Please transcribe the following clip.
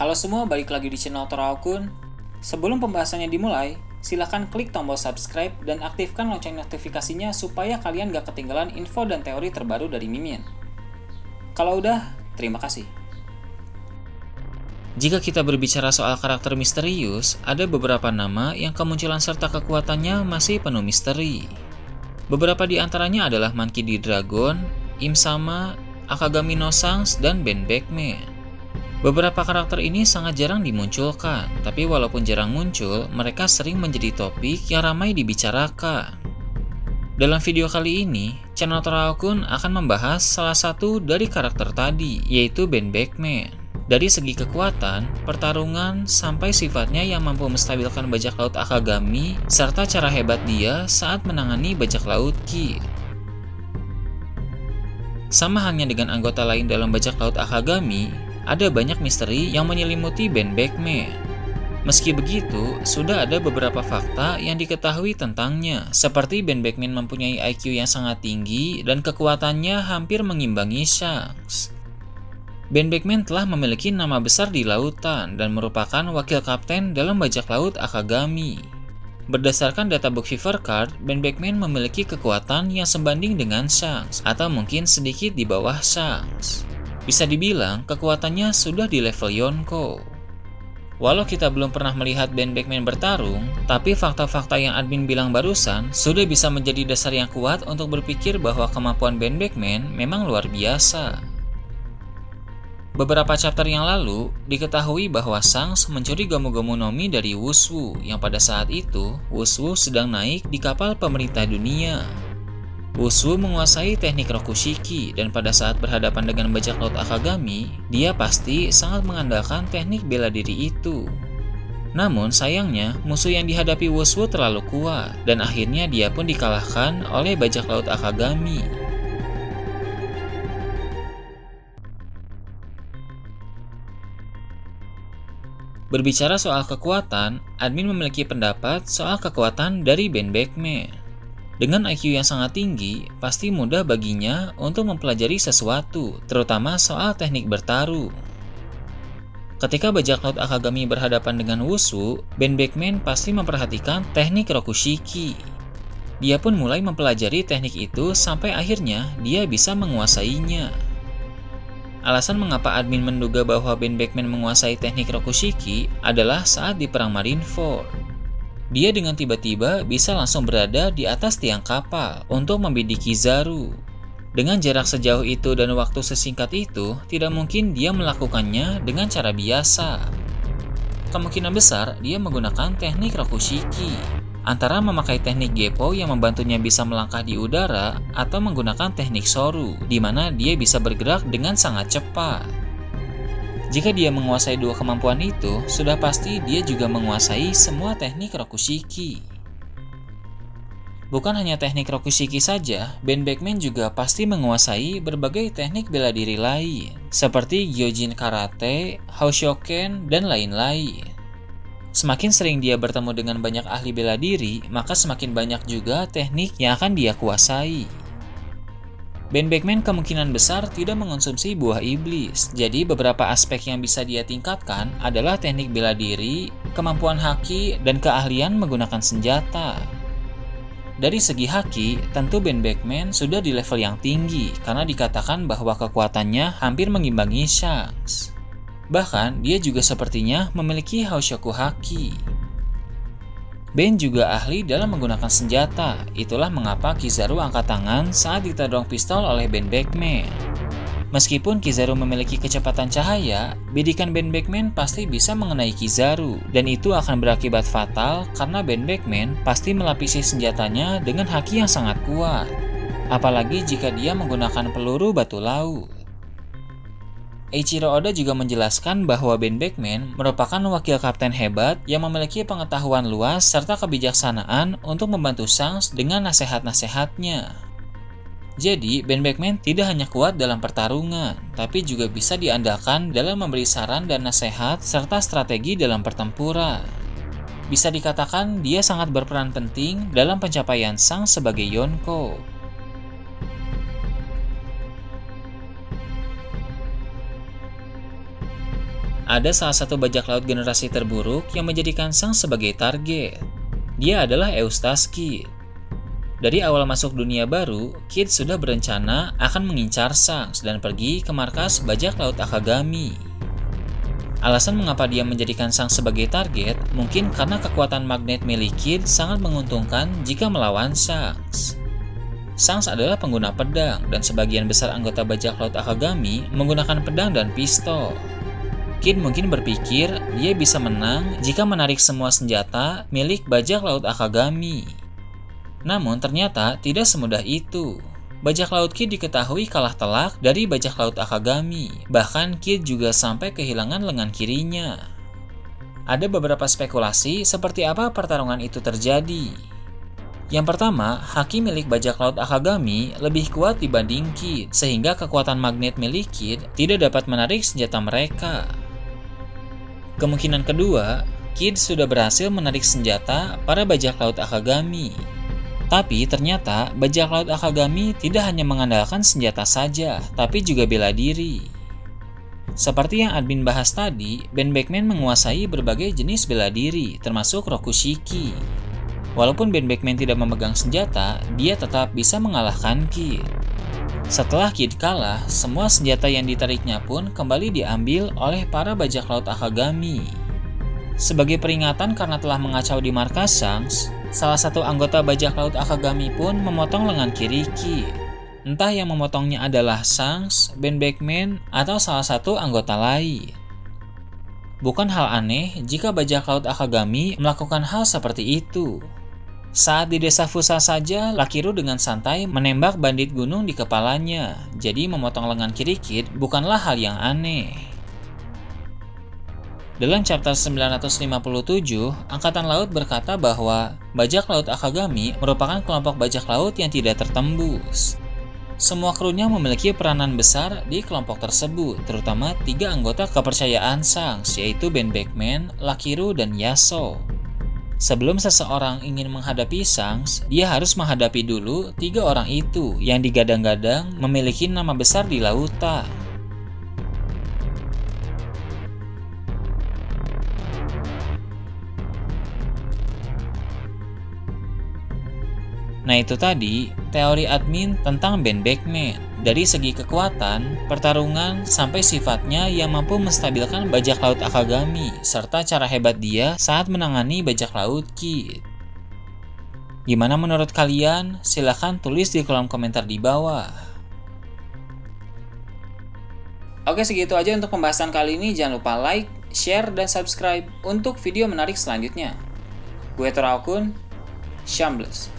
Halo semua, balik lagi di channel Toraokun. Sebelum pembahasannya dimulai, silahkan klik tombol subscribe dan aktifkan lonceng notifikasinya supaya kalian gak ketinggalan info dan teori terbaru dari Mimin. Kalau udah, terima kasih. Jika kita berbicara soal karakter misterius, ada beberapa nama yang kemunculan serta kekuatannya masih penuh misteri. Beberapa di antaranya adalah Monkey D. Dragon, Im-sama, Akagami no Sans, dan Ben Beckman. Beberapa karakter ini sangat jarang dimunculkan, tapi walaupun jarang muncul, mereka sering menjadi topik yang ramai dibicarakan. Dalam video kali ini, channel Toraokun akan membahas salah satu dari karakter tadi, yaitu Ben Beckman. Dari segi kekuatan, pertarungan, sampai sifatnya yang mampu menstabilkan bajak laut Akagami, serta cara hebat dia saat menangani bajak laut Ki. Sama halnya dengan anggota lain dalam bajak laut Akagami, ada banyak misteri yang menyelimuti Ben Beckman. Meski begitu, sudah ada beberapa fakta yang diketahui tentangnya, seperti Ben Beckman mempunyai IQ yang sangat tinggi dan kekuatannya hampir mengimbangi Shanks. Ben Beckman telah memiliki nama besar di lautan dan merupakan wakil kapten dalam bajak laut Akagami. Berdasarkan databook Fever Card, Ben Beckman memiliki kekuatan yang sebanding dengan Shanks, atau mungkin sedikit di bawah Shanks. Bisa dibilang, kekuatannya sudah di level Yonko. Walau kita belum pernah melihat Ben Beckman bertarung, tapi fakta-fakta yang admin bilang barusan sudah bisa menjadi dasar yang kuat untuk berpikir bahwa kemampuan Ben Beckman memang luar biasa. Beberapa chapter yang lalu, diketahui bahwa Shanks mencuri Gomu-Gomu no Mi dari Wushu, yang pada saat itu, Wushu sedang naik di kapal pemerintah dunia. Wushu menguasai teknik Rokushiki, dan pada saat berhadapan dengan bajak laut Akagami, dia pasti sangat mengandalkan teknik bela diri itu. Namun sayangnya, musuh yang dihadapi Wushu terlalu kuat, dan akhirnya dia pun dikalahkan oleh bajak laut Akagami. Berbicara soal kekuatan, admin memiliki pendapat soal kekuatan dari Ben Beckman. Dengan IQ yang sangat tinggi, pasti mudah baginya untuk mempelajari sesuatu, terutama soal teknik bertarung. Ketika bajak laut Akagami berhadapan dengan Wushu, Ben Beckman pasti memperhatikan teknik Rokushiki. Dia pun mulai mempelajari teknik itu sampai akhirnya dia bisa menguasainya. Alasan mengapa admin menduga bahwa Ben Beckman menguasai teknik Rokushiki adalah saat di Perang Marineford. Dia dengan tiba-tiba bisa langsung berada di atas tiang kapal untuk membidik Kizaru. Dengan jarak sejauh itu dan waktu sesingkat itu, tidak mungkin dia melakukannya dengan cara biasa. Kemungkinan besar dia menggunakan teknik Rokushiki, antara memakai teknik Geppo yang membantunya bisa melangkah di udara, atau menggunakan teknik Soru, di mana dia bisa bergerak dengan sangat cepat. Jika dia menguasai dua kemampuan itu, sudah pasti dia juga menguasai semua teknik Rokushiki. Bukan hanya teknik Rokushiki saja, Ben Beckman juga pasti menguasai berbagai teknik bela diri lain, seperti Gyojin Karate, Houshoken, dan lain-lain. Semakin sering dia bertemu dengan banyak ahli bela diri, maka semakin banyak juga teknik yang akan dia kuasai. Ben Beckman kemungkinan besar tidak mengonsumsi buah iblis, jadi beberapa aspek yang bisa dia tingkatkan adalah teknik bela diri, kemampuan haki, dan keahlian menggunakan senjata. Dari segi haki, tentu Ben Beckman sudah di level yang tinggi karena dikatakan bahwa kekuatannya hampir mengimbangi Shanks. Bahkan, dia juga sepertinya memiliki Houshoku Haki. Ben juga ahli dalam menggunakan senjata, itulah mengapa Kizaru angkat tangan saat ditodong pistol oleh Ben Beckman. Meskipun Kizaru memiliki kecepatan cahaya, bidikan Ben Beckman pasti bisa mengenai Kizaru, dan itu akan berakibat fatal karena Ben Beckman pasti melapisi senjatanya dengan haki yang sangat kuat. Apalagi jika dia menggunakan peluru batu laut. Eiichiro Oda juga menjelaskan bahwa Ben Beckman merupakan wakil kapten hebat yang memiliki pengetahuan luas serta kebijaksanaan untuk membantu Shanks dengan nasihat-nasihatnya. Jadi, Ben Beckman tidak hanya kuat dalam pertarungan, tapi juga bisa diandalkan dalam memberi saran dan nasihat serta strategi dalam pertempuran. Bisa dikatakan dia sangat berperan penting dalam pencapaian Shanks sebagai Yonko. ada salah satu bajak laut generasi terburuk yang menjadikan Shanks sebagai target. Dia adalah Eustace Kid. Dari awal masuk dunia baru, Kid sudah berencana akan mengincar Shanks dan pergi ke markas bajak laut Akagami. Alasan mengapa dia menjadikan Shanks sebagai target mungkin karena kekuatan magnet milik Kid sangat menguntungkan jika melawan Shanks. Shanks adalah pengguna pedang dan sebagian besar anggota bajak laut Akagami menggunakan pedang dan pistol. Kid mungkin berpikir dia bisa menang jika menarik semua senjata milik bajak laut Akagami. Namun ternyata tidak semudah itu. Bajak laut Kid diketahui kalah telak dari bajak laut Akagami, bahkan Kid juga sampai kehilangan lengan kirinya. Ada beberapa spekulasi seperti apa pertarungan itu terjadi. Yang pertama, haki milik bajak laut Akagami lebih kuat dibanding Kid, sehingga kekuatan magnet milik Kid tidak dapat menarik senjata mereka. Kemungkinan kedua, Kid sudah berhasil menarik senjata para bajak laut Akagami. Tapi ternyata bajak laut Akagami tidak hanya mengandalkan senjata saja, tapi juga bela diri. Seperti yang admin bahas tadi, Ben Beckman menguasai berbagai jenis bela diri, termasuk Rokushiki. Walaupun Ben Beckman tidak memegang senjata, dia tetap bisa mengalahkan Kid. Setelah Kid kalah, semua senjata yang ditariknya pun kembali diambil oleh para bajak laut Akagami. Sebagai peringatan karena telah mengacau di markas Shanks, salah satu anggota bajak laut Akagami pun memotong lengan kiri Kid. Entah yang memotongnya adalah Shanks, Ben Beckman, atau salah satu anggota lain. Bukan hal aneh jika bajak laut Akagami melakukan hal seperti itu. Saat di desa Fusa saja, Lakiru dengan santai menembak bandit gunung di kepalanya, jadi memotong lengan kiri Kid bukanlah hal yang aneh. Dalam chapter 957, Angkatan Laut berkata bahwa bajak laut Akagami merupakan kelompok bajak laut yang tidak tertembus. Semua krunya memiliki peranan besar di kelompok tersebut, terutama 3 anggota kepercayaan Shanks, yaitu Ben Beckman, Lakiru, dan Yasuo. Sebelum seseorang ingin menghadapi Shanks, dia harus menghadapi dulu 3 orang itu yang digadang-gadang memiliki nama besar di lautan. Nah itu tadi teori admin tentang Ben Beckman. Dari segi kekuatan, pertarungan, sampai sifatnya yang mampu menstabilkan bajak laut Akagami, serta cara hebat dia saat menangani bajak laut Kid. Gimana menurut kalian? Silahkan tulis di kolom komentar di bawah. Oke, segitu aja untuk pembahasan kali ini. Jangan lupa like, share, dan subscribe untuk video menarik selanjutnya. Gue Toraokun, Shambles.